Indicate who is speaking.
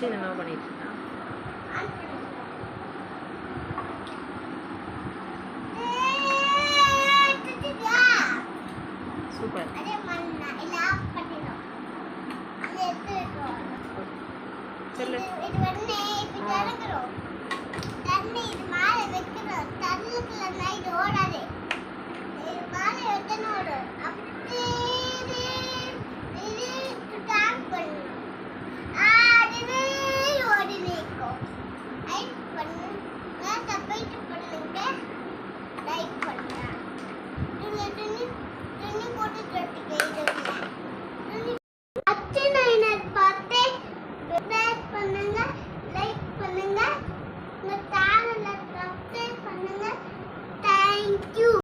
Speaker 1: வச்சு இந்த மாதிரி பண்ணிட்டு இருக்கேன். சூப்பர். சொல்லு.
Speaker 2: இது வந்து இப்படி திறக்கிறோம். தண்ணி இது மேல வைக்கிறோம். தண்ணிக்குள்ள நைட் ஓடாது. இது மேல எத்தனை ஓடும்? அப்படியே இது டேங்க் பண்ணணும். அதுவே ஓடி நிற்கும். லைக் பண்ணுங்க, சப்ஸ்கிரைப் பண்ணுங்க, லைக் பண்ணுங்க. துணி போட்டு தொட்டிக்க இது அச்சனை பார்த்து பண்ணுங்க, லைக் பண்ணுங்க, உங்க சேனலை சப்ஸ்கிரைப் பண்ணுங்க. தேங்க்யூ.